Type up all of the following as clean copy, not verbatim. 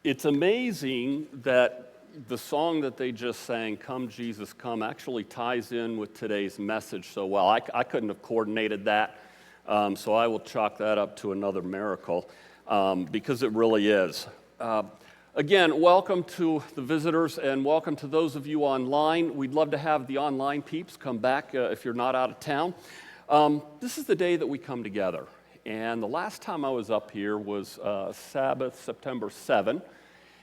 It's amazing that the song that they just sang, Come Jesus Come, actually ties in with today's message so well. I couldn't have coordinated that, so I will chalk that up to another miracle, because it really is. Again, welcome to the visitors and welcome to those of you online. We'd love to have the online peeps come back if you're not out of town. This is the day that we come together. And the last time I was up here was Sabbath, September 7.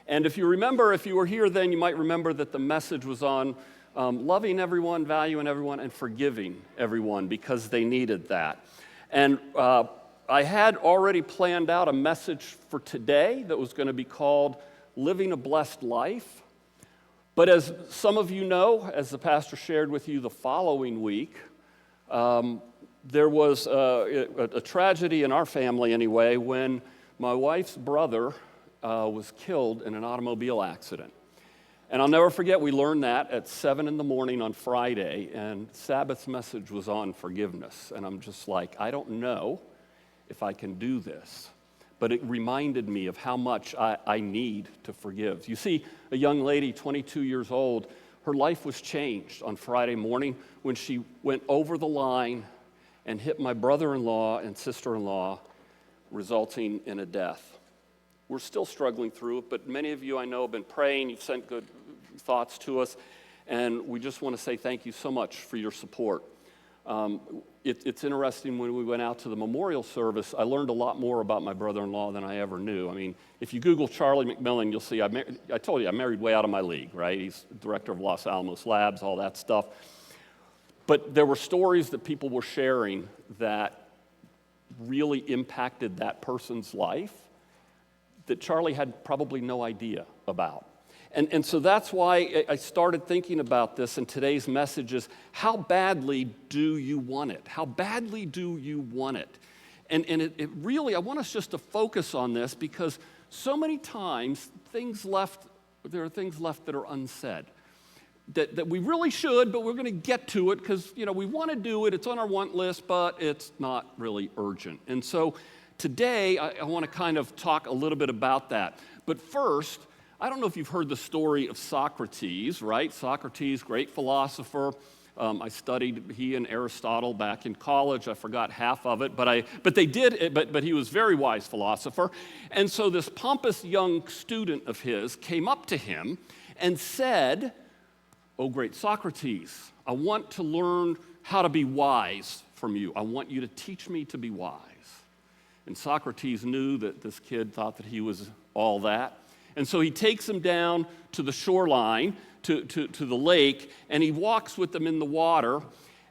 And if you remember, if you were here then, you might remember that the message was on loving everyone, valuing everyone, and forgiving everyone because they needed that. And I had already planned out a message for today that was going to be called Living a Blessed Life. But as some of you know, as the pastor shared with you the following week, there was a tragedy in our family anyway when my wife's brother was killed in an automobile accident. And I'll never forget, we learned that at 7 in the morning on Friday, and Sabbath's message was on forgiveness. And I'm just like, I don't know if I can do this. But it reminded me of how much I need to forgive. You see, a young lady, 22 years old, her life was changed on Friday morning when she went over the line and hit my brother-in-law and sister-in-law, resulting in a death. We're still struggling through it, but many of you I know have been praying, you've sent good thoughts to us, and we just want to say thank you so much for your support. It's interesting, when we went out to the memorial service, I learned a lot more about my brother-in-law than I ever knew. I mean, if you Google Charlie McMillan, you'll see, I told you, I married way out of my league, right? He's director of Los Alamos Labs, all that stuff. But there were stories that people were sharing that really impacted that person's life that Charlie had probably no idea about. And so that's why I started thinking about this, and today's message is, how badly do you want it? How badly do you want it? And it really, I want us just to focus on this because so many times there are things left that are unsaid. That we really should, but we're going to get to it because, we want to do it. It's on our want list, but it's not really urgent. And so today, I want to kind of talk a little bit about that. But first, I don't know if you've heard the story of Socrates, right? Socrates, great philosopher. I studied he and Aristotle back in college. I forgot half of it, but he was a very wise philosopher. And so this pompous young student of his came up to him and said, "Oh, great Socrates, I want to learn how to be wise from you. I want you to teach me to be wise." And Socrates knew that this kid thought that he was all that. And so he takes him down to the shoreline, to the lake, and he walks with them in the water,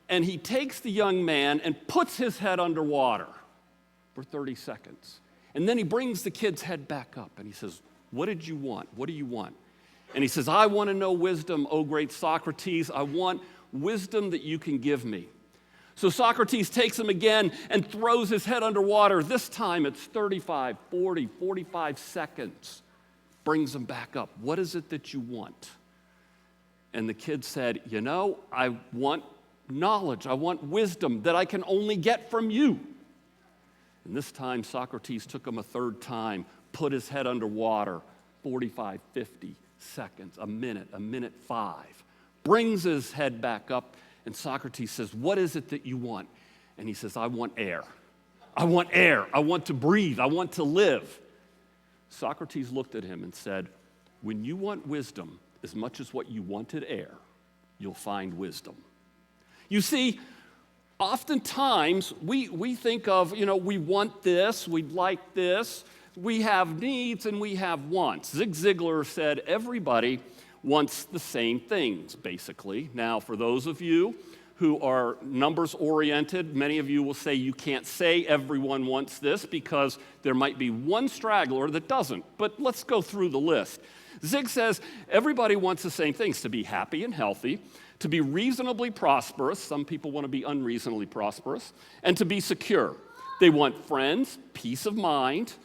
and he takes the young man and puts his head underwater for 30 seconds. And then he brings the kid's head back up, and he says, "What did you want? What do you want?" And he says, "I want to know wisdom, O great Socrates. I want wisdom that you can give me." So Socrates takes him again and throws his head underwater. This time it's 35, 40, 45 seconds. Brings him back up. "What is it that you want?" And the kid said, "I want knowledge. I want wisdom that I can only get from you." And this time Socrates took him a third time, put his head underwater, 45, 50 seconds, a minute 5. Brings his head back up, and Socrates says, "What is it that you want?" And he says, "I want air. I want air. I want to breathe. I want to live." Socrates looked at him and said, "When you want wisdom as much as what you wanted air, you'll find wisdom." You see, oftentimes we think of, we want this, we'd like this, we have needs and we have wants. Zig Ziglar said everybody wants the same things, basically. Now, for those of you who are numbers-oriented, many of you will say you can't say everyone wants this because there might be one straggler that doesn't. But let's go through the list. Zig says everybody wants the same things: to be happy and healthy, to be reasonably prosperous — some people want to be unreasonably prosperous — and to be secure. They want friends, peace of mind,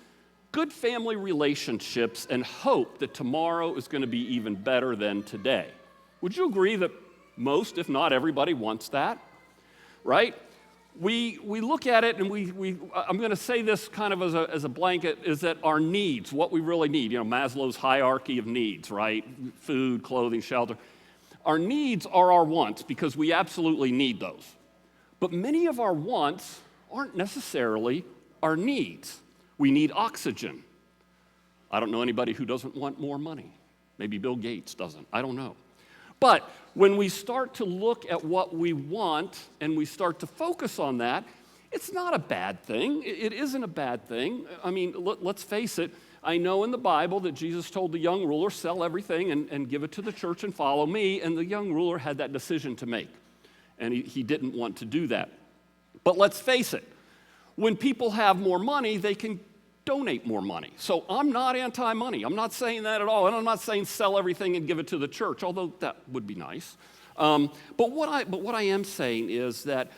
good family relationships, and hope that tomorrow is going to be even better than today. Would you agree that most, if not everybody, wants that? Right? we look at it, and I'm going to say this kind of as a blanket, is that our needs, what we really need, Maslow's hierarchy of needs, right? Food, clothing, shelter. Our needs are our wants because we absolutely need those. But many of our wants aren't necessarily our needs. We need oxygen. I don't know anybody who doesn't want more money. Maybe Bill Gates doesn't. I don't know. But when we start to look at what we want and we start to focus on that, it's not a bad thing. It isn't a bad thing. I mean, let's face it. I know in the Bible that Jesus told the young ruler, sell everything and give it to the church and follow me. And the young ruler had that decision to make. And he didn't want to do that. But let's face it. When people have more money, they can donate more money. So I'm not anti-money. I'm not saying that at all. And I'm not saying sell everything and give it to the church, although that would be nice. But what I am saying is that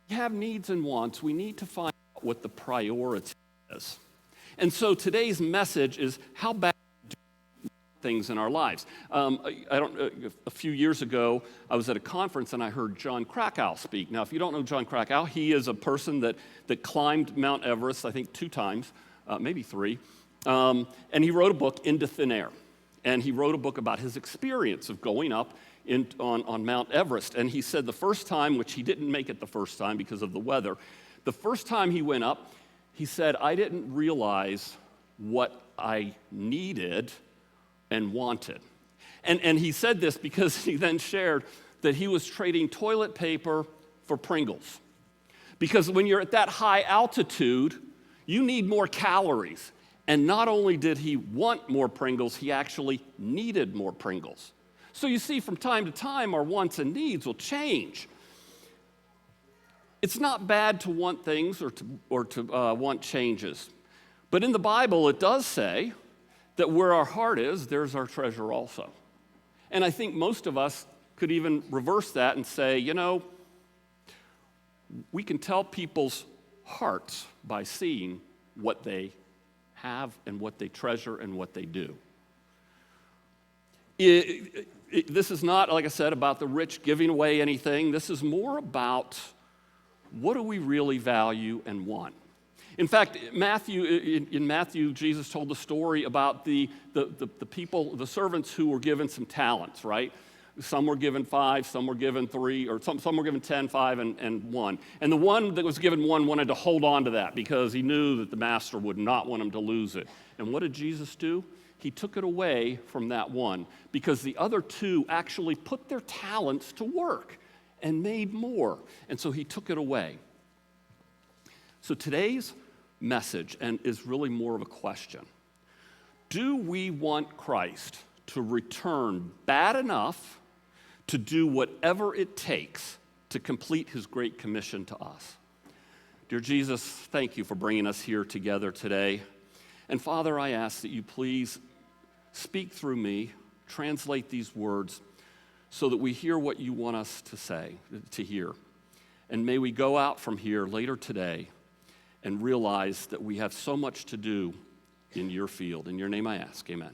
we have needs and wants. We need to find out what the priority is. And so today's message is how bad do we do things in our lives. A few years ago, I was at a conference and I heard John Krakauer speak. Now, if you don't know John Krakauer, he is a person that climbed Mount Everest, I think 2 times, maybe 3. And he wrote a book, Into Thin Air. And he wrote a book about his experience of going up on Mount Everest. And he said the first time, which he didn't make it the first time because of the weather, the first time he went up, he said, I didn't realize what I needed and wanted. And he said this because he then shared that he was trading toilet paper for Pringles. Because when you're at that high altitude, you need more calories. And not only did he want more Pringles, he actually needed more Pringles. So you see, from time to time, our wants and needs will change. It's not bad to want things or to want changes. But in the Bible, it does say that where our heart is, there's our treasure also. And I think most of us could even reverse that and say, we can tell people's hearts by seeing what they have and what they treasure and what they do. This is not, like I said, about the rich giving away anything. This is more about what do we really value and want. In fact, in Matthew, Jesus told the story about the people, the servants who were given some talents, right? Some were given 5, some were given 3, or some were given 10, 5, and 1. And the one that was given 1 wanted to hold on to that because he knew that the master would not want him to lose it. And what did Jesus do? He took it away from that one because the other 2 actually put their talents to work and made more. And so he took it away. So today's message is really more of a question. Do we want Christ to return bad enough to do whatever it takes to complete his great commission to us? Dear Jesus, thank you for bringing us here together today. And Father, I ask that you please speak through me, translate these words so that we hear what you want us to say, to hear. And may we go out from here later today and realize that we have so much to do in your field. In your name I ask, amen.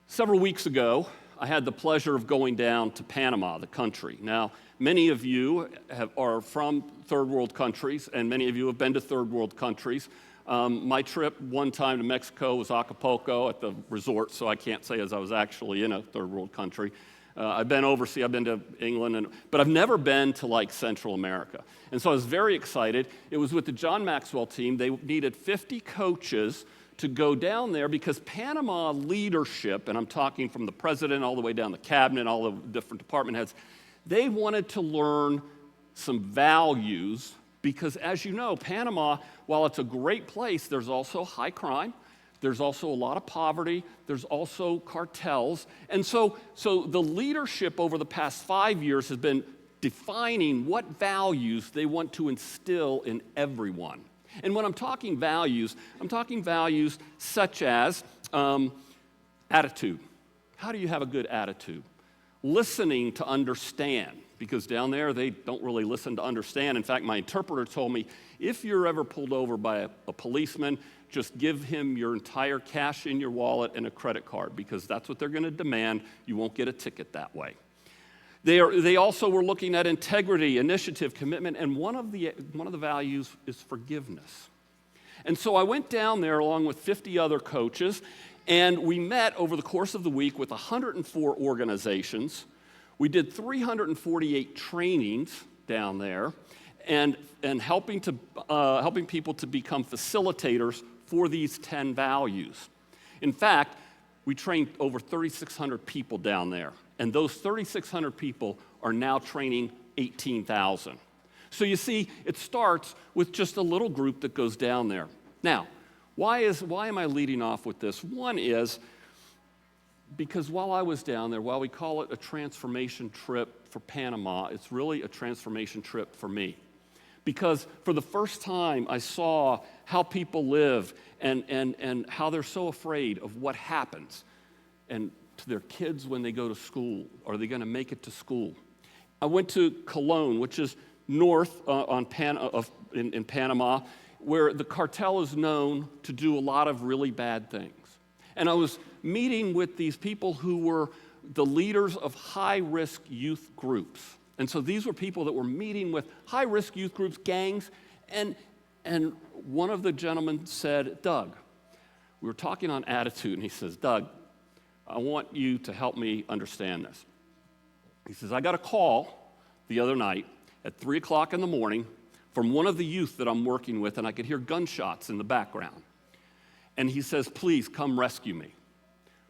Several weeks ago, I had the pleasure of going down to Panama, the country. Now, many of you are from third world countries, and many of you have been to third world countries. My trip one time to Mexico was Acapulco at the resort, so I can't say as I was actually in a third world country. I've been overseas, I've been to England, but I've never been to like Central America. And so I was very excited. It was with the John Maxwell team. They needed 50 coaches to go down there because Panama leadership, and I'm talking from the president all the way down the cabinet, all the different department heads, they wanted to learn some values because, as you know, Panama, while it's a great place, there's also high crime. There's also a lot of poverty. There's also cartels. And so the leadership over the past 5 years has been defining what values they want to instill in everyone. And when I'm talking values such as attitude. How do you have a good attitude? Listening to understand, because down there they don't really listen to understand. In fact, my interpreter told me, if you're ever pulled over by a policeman, just give him your entire cash in your wallet and a credit card, because that's what they're going to demand. You won't get a ticket that way. They also were looking at integrity, initiative, commitment, and one of the values is forgiveness. And so I went down there along with 50 other coaches, and we met over the course of the week with 104 organizations. We did 348 trainings down there, and helping people to become facilitators for these 10 values. In fact, we trained over 3,600 people down there, and those 3,600 people are now training 18,000. So you see, it starts with just a little group that goes down there. Now, why am I leading off with this? One is because while I was down there, while we call it a transformation trip for Panama, it's really a transformation trip for me. Because for the first time, I saw how people live and how they're so afraid of what happens and to their kids when they go to school. Are they going to make it to school? I went to Colón, which is north in Panama, where the cartel is known to do a lot of really bad things. And I was meeting with these people who were the leaders of high-risk youth groups. And so these were people that were meeting with high-risk youth groups, gangs, and one of the gentlemen said, Doug, we were talking on attitude, and he says, Doug, I want you to help me understand this. He says, I got a call the other night at 3 o'clock in the morning from one of the youth that I'm working with, and I could hear gunshots in the background. And he says, please come rescue me.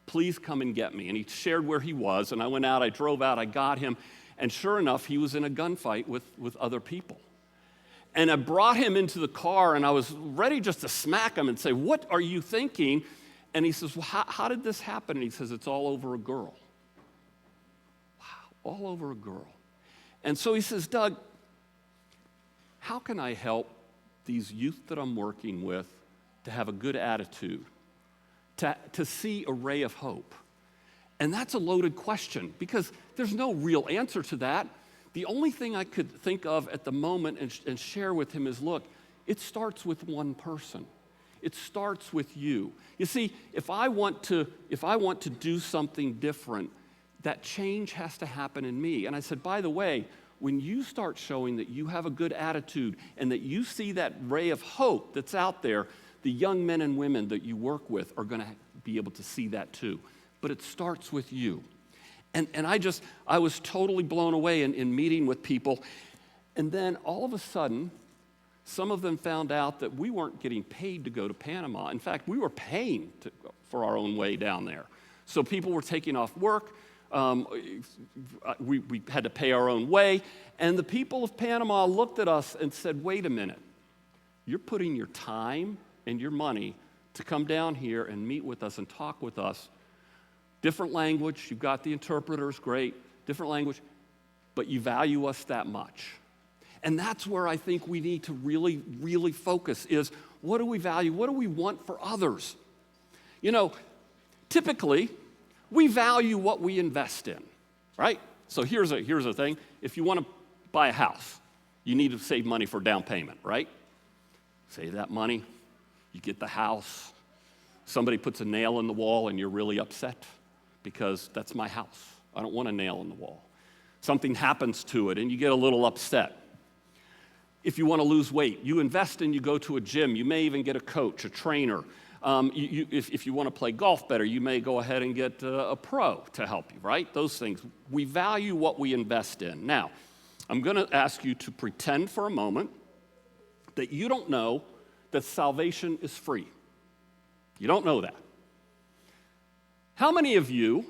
Please come and get me. And he shared where he was, and I went out, I drove out, I got him, and sure enough, he was in a gunfight with other people. And I brought him into the car, and I was ready just to smack him and say, what are you thinking? And he says, well, how did this happen? And he says, it's all over a girl. Wow, all over a girl. And so he says, Doug, how can I help these youth that I'm working with to have a good attitude, to see a ray of hope? And that's a loaded question because there's no real answer to that. The only thing I could think of at the moment and share with him is, look, it starts with one person. It starts with you. You see, if I want to do something different, that change has to happen in me. And I said, by the way, when you start showing that you have a good attitude and that you see that ray of hope that's out there, the young men and women that you work with are going to be able to see that too. But it starts with you. And I was totally blown away in meeting with people. And then all of a sudden, some of them found out that we weren't getting paid to go to Panama. In fact, we were paying for our own way down there. So people were taking off work. We had to pay our own way. And the people of Panama looked at us and said, wait a minute. You're putting your time and your money to come down here and meet with us and talk with us. Different language, you've got the interpreters, great, different language, but you value us that much. And that's where I think we need to really, really focus is, what do we value? What do we want for others? You know, typically, we value what we invest in, right? So here's a thing. If you want to buy a house, you need to save money for down payment, right? Save that money, you get the house. Somebody puts a nail in the wall and you're really upset because that's my house. I don't want a nail in the wall. Something happens to it and you get a little upset. If you want to lose weight, you invest and you go to a gym. You may even get a coach, a trainer. If you want to play golf better, you may go ahead and get a pro to help you, right? Those things. We value what we invest in. Now, I'm going to ask you to pretend for a moment that you don't know that salvation is free. You don't know that. How many of you,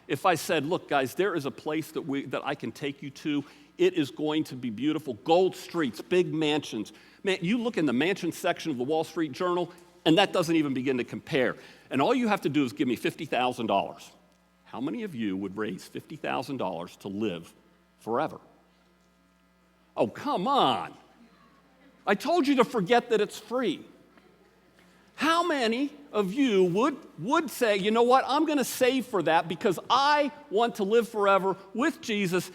if I said, look, guys, there is a place that I can take you to, it is going to be beautiful, gold streets, big mansions. Man, you look in the mansion section of the Wall Street Journal, and that doesn't even begin to compare. And all you have to do is give me $50,000. How many of you would raise $50,000 to live forever? Oh, come on. I told you to forget that it's free. How many of you would say, you know what, I'm going to save for that because I want to live forever with Jesus,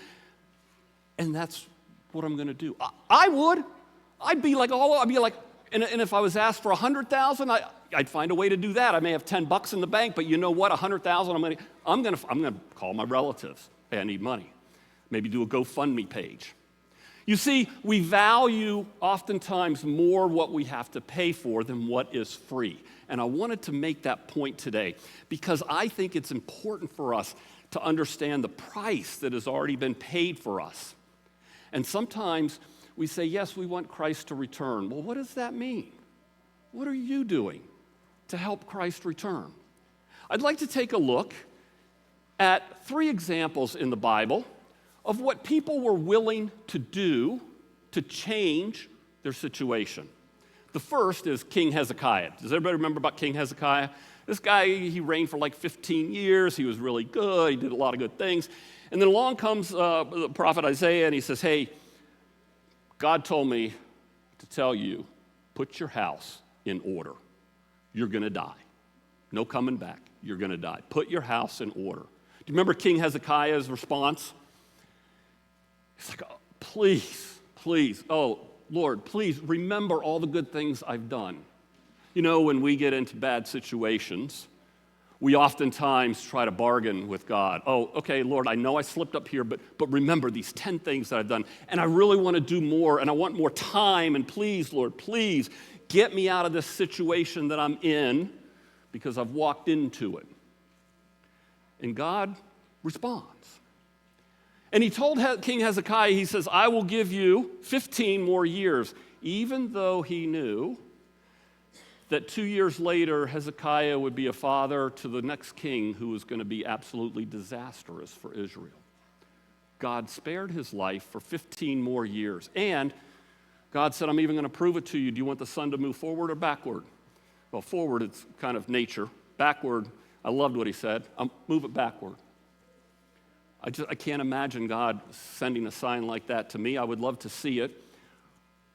and that's what I'm going to do? I would. I'd be like, and if I was asked for $100,000, I'd find a way to do that. I may have $10 in the bank, but you know what, $100,000, I'm going to call my relatives. Hey, I need money. Maybe do a GoFundMe page. You see, we value oftentimes more what we have to pay for than what is free. And I wanted to make that point today because I think it's important for us to understand the price that has already been paid for us. And sometimes we say, yes, we want Christ to return. Well, what does that mean? What are you doing to help Christ return? I'd like to take a look at 3 examples in the Bible of what people were willing to do to change their situation. The first is King Hezekiah. Does everybody remember about King Hezekiah? This guy, he reigned for like 15 years. He was really good. He did a lot of good things. And then along comes the prophet Isaiah, and he says, hey, God told me to tell you, put your house in order. You're going to die. No coming back. You're going to die. Put your house in order. Do you remember King Hezekiah's response? He's like, oh, please, oh, Lord, please remember all the good things I've done. You know, when we get into bad situations, we oftentimes try to bargain with God. Oh, okay, Lord, I know I slipped up here, but remember these 10 things that I've done, and I really want to do more, and I want more time, and please, Lord, please get me out of this situation that I'm in because I've walked into it. And God responds. And he told King Hezekiah, he says, I will give you 15 more years, even though he knew that 2 years later, Hezekiah would be a father to the next king who was going to be absolutely disastrous for Israel. God spared his life for 15 more years. And God said, I'm even going to prove it to you. Do you want the sun to move forward or backward? Well, forward, it's kind of nature. Backward, I loved what he said. I'll move it backward. I can't imagine God sending a sign like that to me. I would love to see it.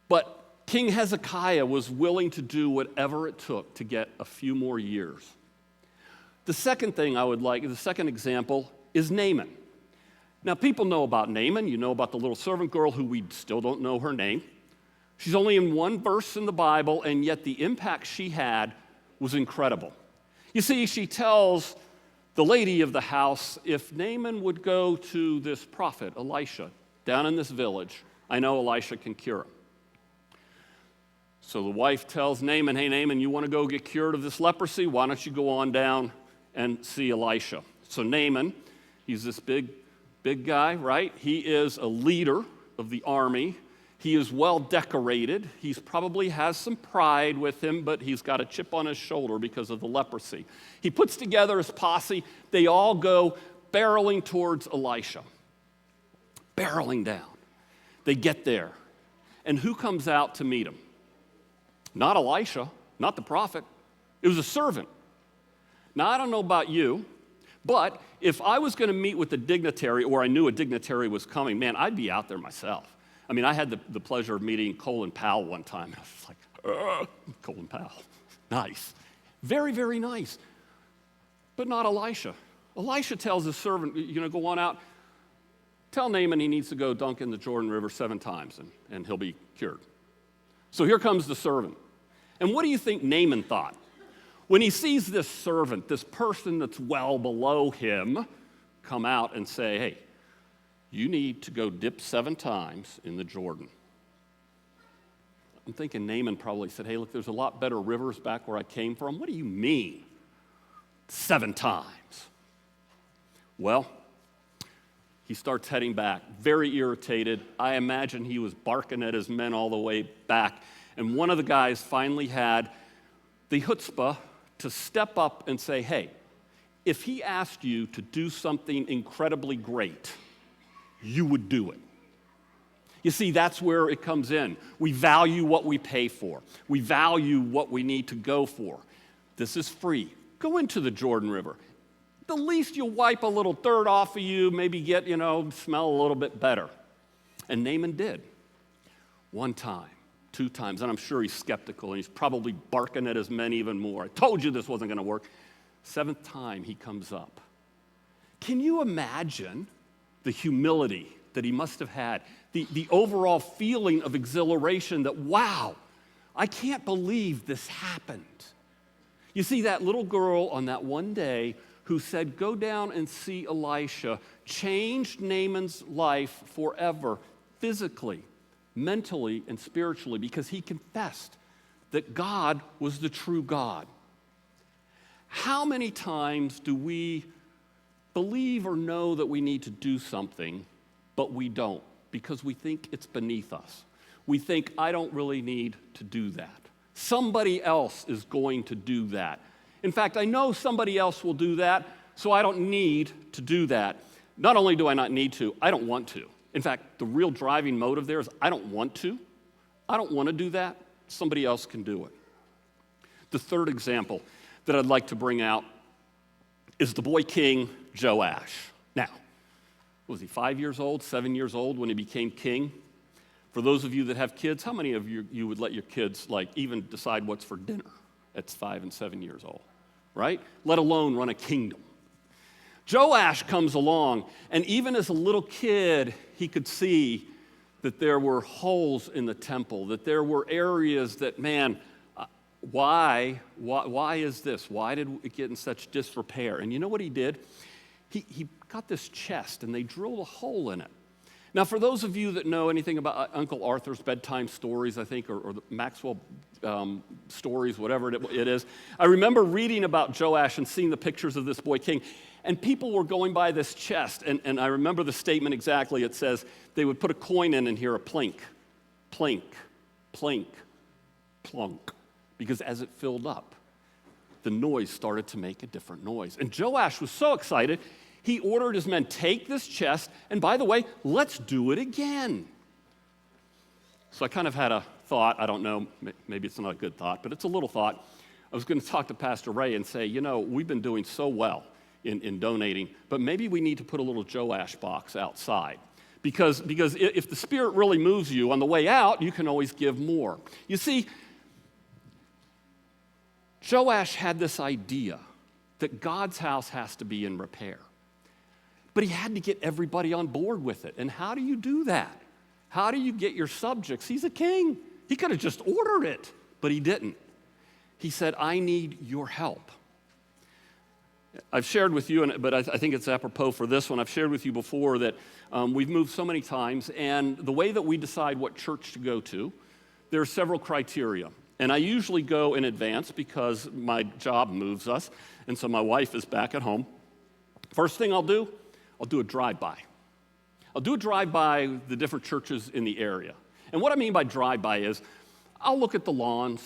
But King Hezekiah was willing to do whatever it took to get a few more years. The second thing the second example is Naaman. Now, people know about Naaman. You know about the little servant girl who we still don't know her name. She's only in one verse in the Bible, and yet the impact she had was incredible. You see, she tells the lady of the house, if Naaman would go to this prophet, Elisha, down in this village, I know Elisha can cure him. So the wife tells Naaman, hey, Naaman, you want to go get cured of this leprosy? Why don't you go on down and see Elisha? So Naaman, he's this big guy, right? He is a leader of the army. He is well decorated. He probably has some pride with him, but he's got a chip on his shoulder because of the leprosy. He puts together his posse. They all go barreling towards Elisha. Barreling down. They get there. And who comes out to meet him? Not Elisha, not the prophet. It was a servant. Now, I don't know about you, but if I was going to meet with a dignitary or I knew a dignitary was coming, man, I'd be out there myself. I mean, I had the pleasure of meeting Colin Powell one time. I was like, Colin Powell, nice. Very, very nice. But not Elisha. Elisha tells his servant, go on out. Tell Naaman he needs to go dunk in the Jordan River 7 times and he'll be cured. So here comes the servant. And what do you think Naaman thought? When he sees this servant, this person that's well below him, come out and say, hey, you need to go dip 7 times in the Jordan. I'm thinking Naaman probably said, hey, look, there's a lot better rivers back where I came from. What do you mean? 7 times. Well, he starts heading back, very irritated. I imagine he was barking at his men all the way back. And one of the guys finally had the chutzpah to step up and say, hey, if he asked you to do something incredibly great, you would do it. You see, that's where it comes in. We value what we pay for. We value what we need to go for. This is free. Go into the Jordan River. The least you'll wipe a little dirt off of you, maybe get, smell a little bit better. And Naaman did. 1 time, 2 times, and I'm sure he's skeptical, and he's probably barking at his men even more. I told you this wasn't going to work. 7th time, he comes up. Can you imagine the humility that he must have had, the overall feeling of exhilaration that, wow, I can't believe this happened. You see, that little girl on that one day who said, go down and see Elisha, changed Naaman's life forever, physically, mentally, and spiritually, because he confessed that God was the true God. How many times do we believe or know that we need to do something, but we don't, because we think it's beneath us? We think, I don't really need to do that. Somebody else is going to do that. In fact, I know somebody else will do that, so I don't need to do that. Not only do I not need to, I don't want to. In fact, the real driving motive there is I don't want to. I don't want to do that. Somebody else can do it. The third example that I'd like to bring out is the boy king Joash. Now, was he 5 years old, 7 years old when he became king? For those of you that have kids, how many of you would let your kids even decide what's for dinner at 5 and 7 years old, right? Let alone run a kingdom. Joash comes along, and even as a little kid, he could see that there were holes in the temple, that there were areas that, man, why is this? Why did it get in such disrepair? And you know what he did? He got this chest, and they drilled a hole in it. Now, for those of you that know anything about Uncle Arthur's bedtime stories, I think, or the Maxwell stories, whatever it is, I remember reading about Joash and seeing the pictures of this boy king, and people were going by this chest, and I remember the statement exactly. It says they would put a coin in and hear a plink, plink, plink, plunk, because as it filled up, the noise started to make a different noise. And Joash was so excited, he ordered his men, take this chest, and by the way, let's do it again. So I kind of had a thought, I don't know, maybe it's not a good thought, but it's a little thought. I was going to talk to Pastor Ray and say, we've been doing so well in donating, but maybe we need to put a little Joash box outside. Because if the Spirit really moves you on the way out, you can always give more. You see, Joash had this idea that God's house has to be in repair. But he had to get everybody on board with it. And how do you do that? How do you get your subjects? He's a king. He could have just ordered it, but he didn't. He said, I need your help. I've shared with you, but I think it's apropos for this one, I've shared with you before that we've moved so many times, and the way that we decide what church to go to, there are several criteria. And I usually go in advance because my job moves us, and so my wife is back at home. First thing I'll do a drive-by. I'll do a drive-by the different churches in the area. And what I mean by drive-by is I'll look at the lawns.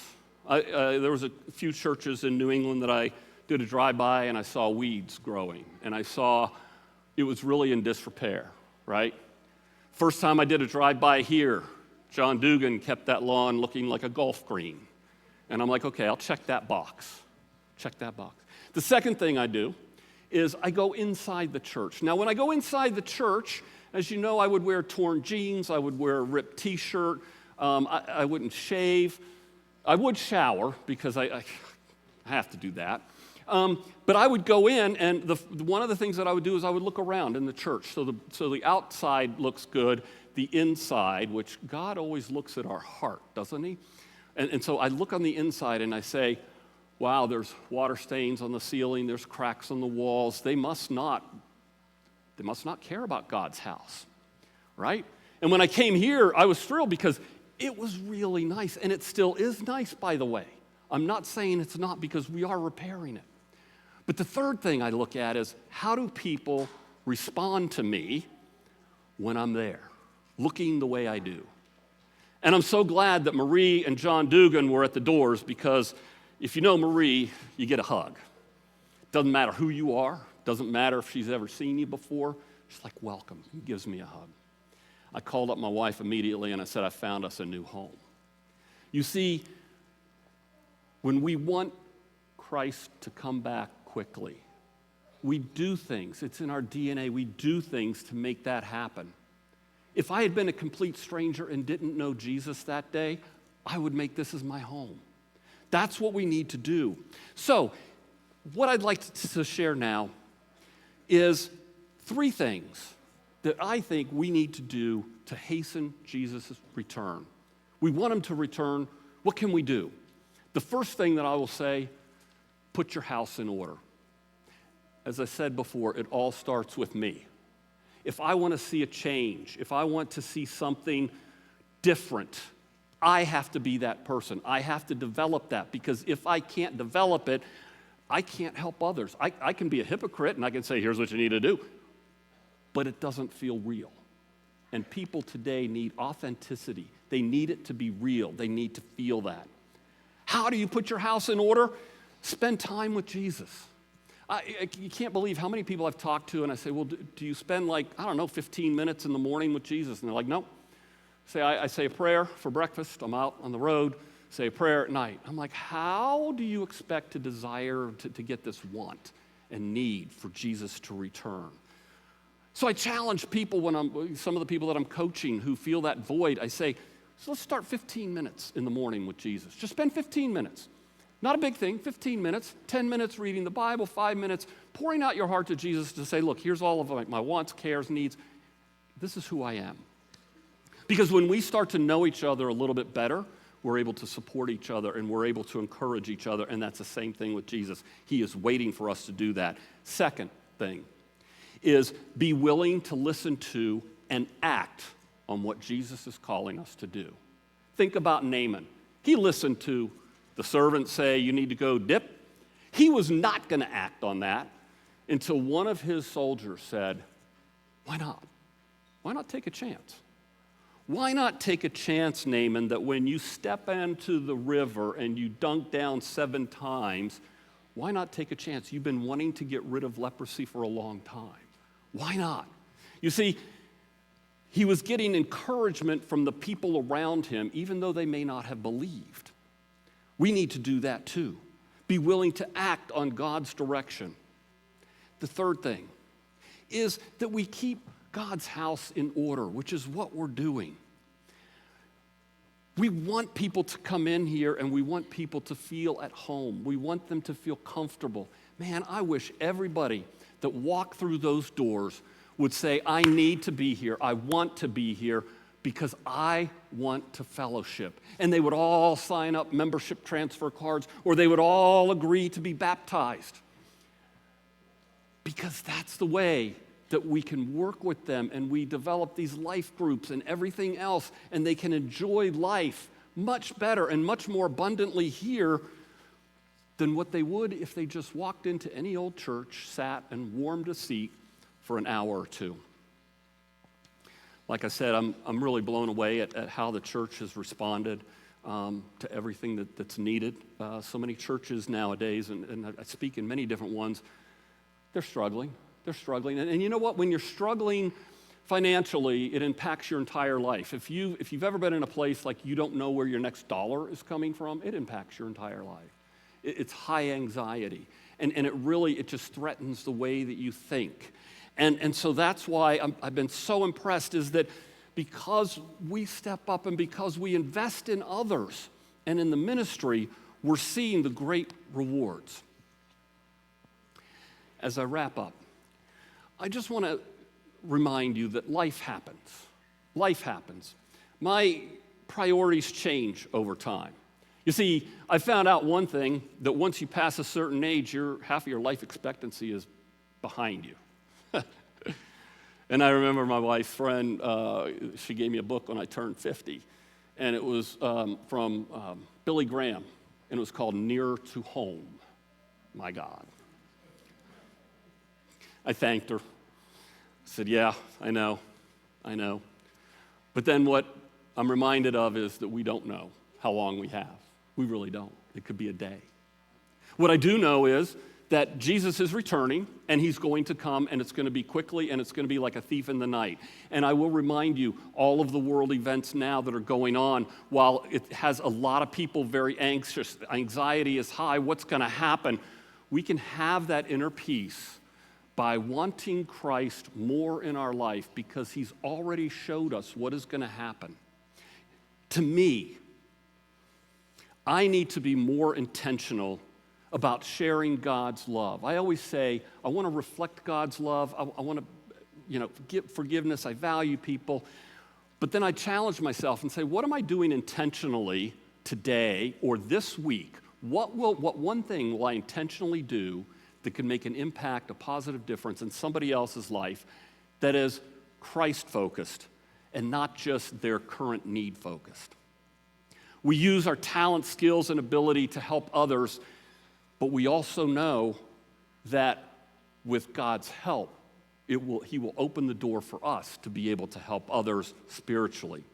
There was a few churches in New England that I did a drive-by, and I saw weeds growing, and I saw it was really in disrepair, right? First time I did a drive-by here, John Dugan kept that lawn looking like a golf green. And I'm like, okay, I'll check that box. Check that box. The second thing I do is I go inside the church. Now, when I go inside the church, as you know, I would wear torn jeans, I would wear a ripped t-shirt, I wouldn't shave. I would shower because I have to do that. But I would go in, and one of the things that I would do is I would look around in the church. So the outside looks good, the inside, which God always looks at our heart, doesn't he? And so I look on the inside and I say, wow, there's water stains on the ceiling, there's cracks on the walls. They must not care about God's house, right? And when I came here, I was thrilled because it was really nice, and it still is nice, by the way. I'm not saying it's not, because we are repairing it. But the third thing I look at is, how do people respond to me when I'm there, looking the way I do? And I'm so glad that Marie and John Dugan were at the doors, because if you know Marie, you get a hug. Doesn't matter who you are, doesn't matter if she's ever seen you before, she's like, welcome, and gives me a hug. I called up my wife immediately and I said, I found us a new home. You see, when we want Christ to come back quickly, we do things. It's in our DNA. We do things to make that happen. If I had been a complete stranger and didn't know Jesus that day, I would make this as my home. That's what we need to do. So, what I'd like to share now is 3 things that I think we need to do to hasten Jesus' return. We want him to return. What can we do? The first thing that I will say, put your house in order. as I said before, it all starts with me. If I want to see a change, if I want to see something different, I have to be that person. I have to develop that, because if I can't develop it, I can't help others. I can be a hypocrite and I can say, here's what you need to do, but it doesn't feel real. And people today need authenticity. They need it to be real. They need to feel that. How do you put your house in order? Spend time with Jesus. You can't believe how many people I've talked to, and I say, well, do you spend 15 minutes in the morning with Jesus? And they're like, no. I say a prayer for breakfast. I'm out on the road. Say a prayer at night. I'm like, how do you expect to desire to get this want and need for Jesus to return? So I challenge people some of the people that I'm coaching who feel that void, I say, so let's start 15 minutes in the morning with Jesus. Just spend 15 minutes. Not a big thing, 15 minutes, 10 minutes reading the Bible, 5 minutes, pouring out your heart to Jesus to say, look, here's all of my wants, cares, needs. This is who I am. Because when we start to know each other a little bit better, we're able to support each other and we're able to encourage each other, and that's the same thing with Jesus. He is waiting for us to do that. Second thing is be willing to listen to and act on what Jesus is calling us to do. Think about Naaman. He listened to the servant say, you need to go dip. He was not going to act on that until one of his soldiers said, why not? Why not take a chance? Why not take a chance, Naaman, that when you step into the river and you dunk down 7 times, why not take a chance? You've been wanting to get rid of leprosy for a long time. Why not? You see, he was getting encouragement from the people around him, even though they may not have believed. We need to do that too. Be willing to act on God's direction. The third thing is that we keep God's house in order, which is what we're doing. We want people to come in here and we want people to feel at home. We want them to feel comfortable. Man, I wish everybody that walked through those doors would say, I need to be here, I want to be here, because I want to fellowship. And they would all sign up membership transfer cards, or they would all agree to be baptized. Because that's the way that we can work with them, and we develop these life groups and everything else, and they can enjoy life much better and much more abundantly here than what they would if they just walked into any old church, sat, and warmed a seat for an hour or two. Like I said, I'm really blown away at how the church has responded to everything that's needed. So many churches nowadays, and I speak in many different ones, they're struggling. They're struggling. And you know what? When you're struggling financially, it impacts your entire life. If you've ever been in a place like you don't know where your next dollar is coming from, it impacts your entire life. It's high anxiety. And it just threatens the way that you think. And so that's why I've been so impressed, is that because we step up and because we invest in others and in the ministry, we're seeing the great rewards. As I wrap up, I just want to remind you that life happens. Life happens. My priorities change over time. You see, I found out one thing, that once you pass a certain age, half of your life expectancy is behind you. And I remember my wife's friend, she gave me a book when I turned 50, and it was from Billy Graham, and it was called Nearer to Home. My God. I thanked her. I said, yeah, I know. But then what I'm reminded of is that we don't know how long we have. We really don't. It could be a day. What I do know is that Jesus is returning, and he's going to come, and it's going to be quickly, and it's going to be like a thief in the night. And I will remind you, all of the world events now that are going on, while it has a lot of people very anxious, anxiety is high, what's going to happen? We can have that inner peace by wanting Christ more in our life, because he's already showed us what is going to happen. To me, I need to be more intentional about sharing God's love. I always say, I want to reflect God's love. I want to, give forgiveness. I value people. But then I challenge myself and say, what am I doing intentionally today or this week? What one thing will I intentionally do that can make an impact, a positive difference in somebody else's life that is Christ-focused and not just their current need-focused. We use our talent, skills, and ability to help others, but we also know that with God's help, He will open the door for us to be able to help others spiritually.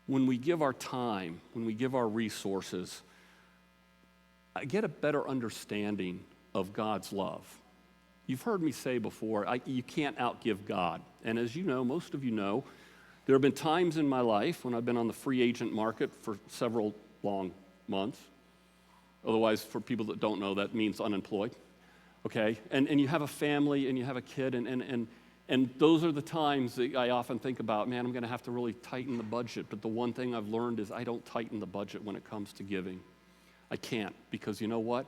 When we give our time, when we give our resources, I get a better understanding of God's love. You've heard me say before, you can't outgive God. And as you know, most of you know, there have been times in my life when I've been on the free agent market for several long months. Otherwise, for people that don't know, that means unemployed. Okay? And you have a family and you have a kid, and those are the times that I often think about, man, I'm going to have to really tighten the budget. But the one thing I've learned is I don't tighten the budget when it comes to giving. I can't, because you know what?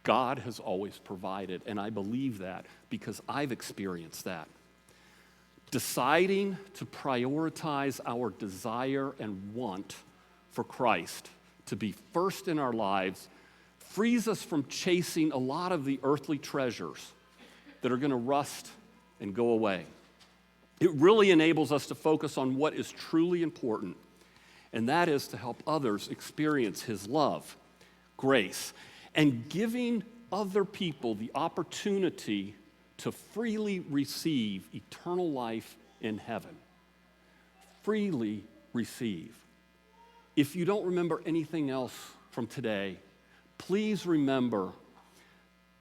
God has always provided, and I believe that because I've experienced that. Deciding to prioritize our desire and want for Christ to be first in our lives frees us from chasing a lot of the earthly treasures that are going to rust and go away. It really enables us to focus on what is truly important, and that is to help others experience His love, grace, and giving other people the opportunity to freely receive eternal life in heaven. Freely receive. If you don't remember anything else from today, please remember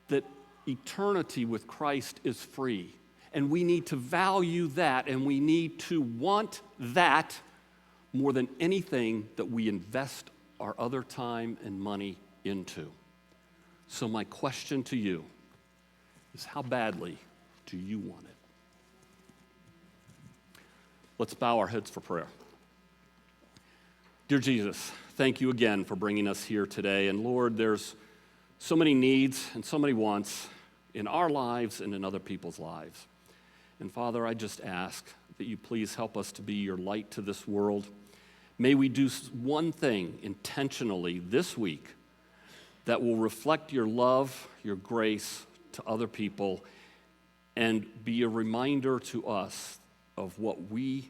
that eternity with Christ is free. And we need to value that, and we need to want that more than anything that we invest our other time and money into. So my question to you is, how badly do you want it? Let's bow our heads for prayer. Dear Jesus, thank you again for bringing us here today. And Lord, there's so many needs and so many wants in our lives and in other people's lives. And Father, I just ask that you please help us to be your light to this world. May we do one thing intentionally this week that will reflect your love, your grace to other people, and be a reminder to us of what we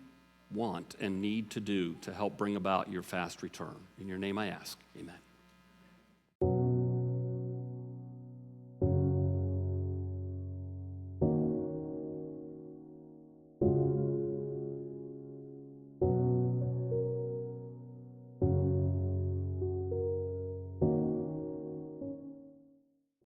want and need to do to help bring about your fast return. In your name I ask, amen.